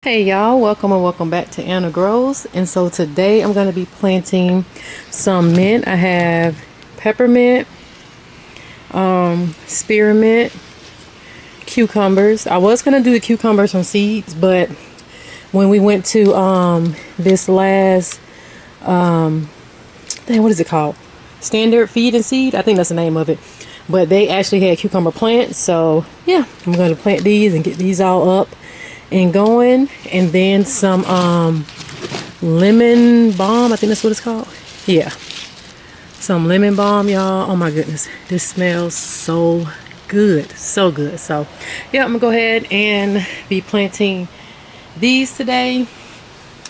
Hey y'all, welcome and welcome back to Anna Grows. And so today I'm going to be planting some mint. I have peppermint, spearmint, cucumbers. I was going to do the cucumbers from seeds, but when we went to this last what is it called? Standard Feed and Seed. I think that's the name of it. But they actually had cucumber plants. So yeah, I'm going to plant these and get these all up and going. And then some lemon balm. I think that's what it's called. Yeah. Some lemon balm, y'all. Oh my goodness. This smells so good. So good. So yeah, I'm going to go ahead and be planting these today.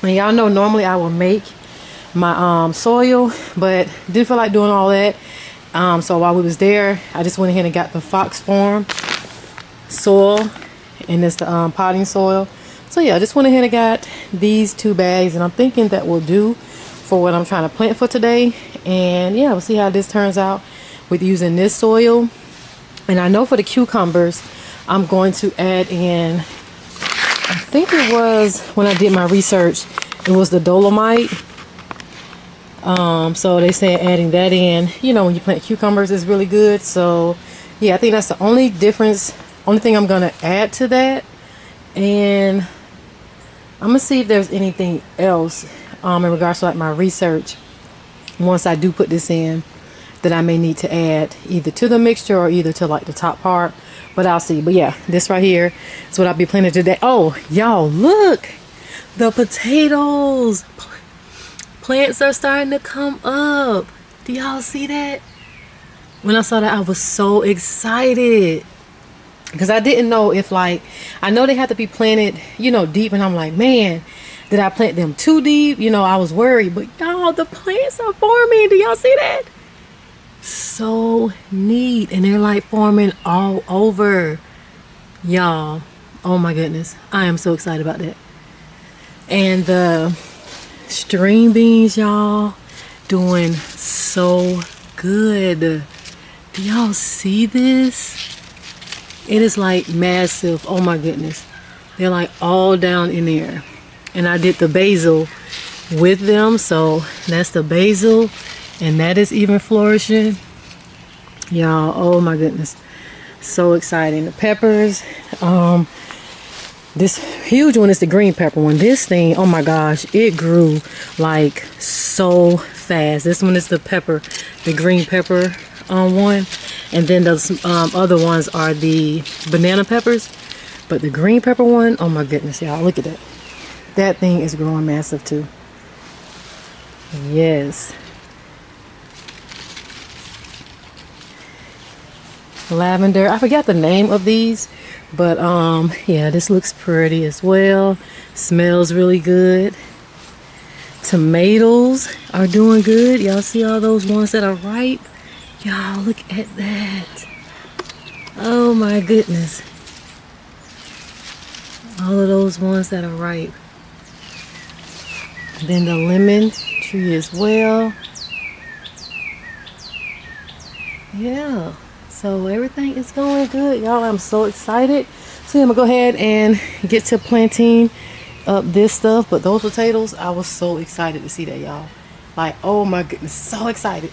And y'all know normally I will make my soil, but didn't feel like doing all that. So while we was there, I just went ahead and got the Fox Farm soil, and it's the potting soil. So yeah, I just went ahead and got these 2 bags, and I'm thinking that will do for what I'm trying to plant for today. And yeah, we'll see how this turns out with using this soil. And I know for the cucumbers, I'm going to add in, I think it was when I did my research, it was the dolomite. So they said adding that in, you know, when you plant cucumbers is really good. So yeah, I think that's the only difference, only thing I'm gonna add to that. And I'm gonna see if there's anything else in regards to like my research once I do put this in that I may need to add either to the mixture or either to like the top part, but I'll see. But yeah, this right here is what I'll be planting today. Oh y'all, look, the potatoes plants are starting to come up. Do y'all see that? When I saw that, I was so excited because I didn't know if, like, I know they have to be planted, you know, deep, and I'm like, man, did I plant them too deep? You know, I was worried, but y'all, the plants are forming. Do y'all see that? So neat. And they're like forming all over, y'all. Oh my goodness, I am so excited about that. And the string beans, y'all, doing so good. Do y'all see this? It is like massive. Oh my goodness, they're like all down in there. And I did the basil with them, so that's the basil, and that is even flourishing, y'all. Oh my goodness, so exciting. The peppers, this huge one is the green pepper one. This thing, oh my gosh, it grew like so fast. This one is the pepper, the green pepper one. And then those other ones are the banana peppers. But the green pepper one, oh my goodness, y'all, look at that. That thing is growing massive too. Yes. Lavender, I forgot the name of these, but yeah, this looks pretty as well. Smells really good. Tomatoes are doing good. Y'all see all those ones that are ripe? Y'all look at that. Oh my goodness, all of those ones that are ripe. Then the lemon tree as well. Yeah, so everything is going good, y'all. I'm so excited. So I'm gonna go ahead and get to planting up this stuff. But those potatoes, I was so excited to see that, y'all. Like, oh my goodness, so excited.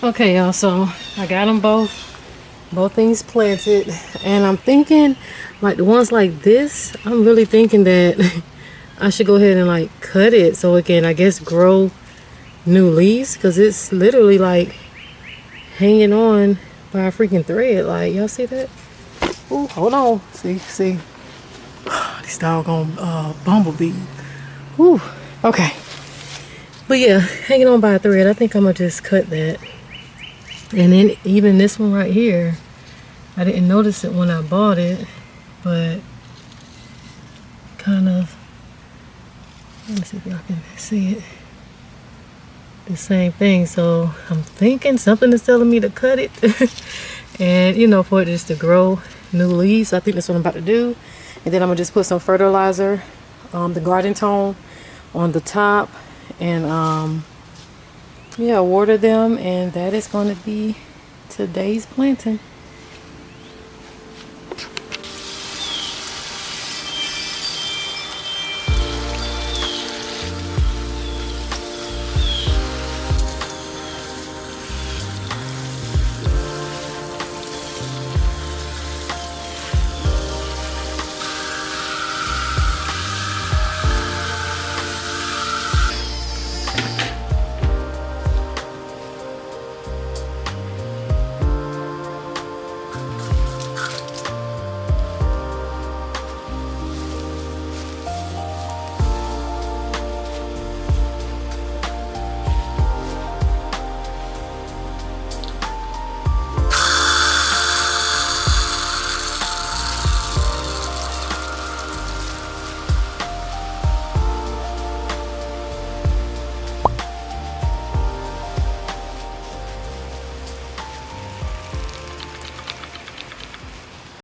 Okay, y'all, so I got them both things planted, and I'm thinking, like the ones like this, I'm really thinking that I should go ahead and like cut it so it can, I guess, grow new leaves, because it's literally like hanging on by a freaking thread. Like, y'all see that? Ooh, hold on. See this doggone bumblebee. Ooh, okay. But yeah, hanging on by a thread. I think I'm gonna just cut that. And then even this one right here, I didn't notice it when I bought it, but kind of, let me see if y'all can see it. The same thing. So I'm thinking something is telling me to cut it. And you know, for it just to grow new leaves. So I think that's what I'm about to do. And then I'm gonna just put some fertilizer, the garden tone on the top, and yeah, water them, and that is going to be today's planting.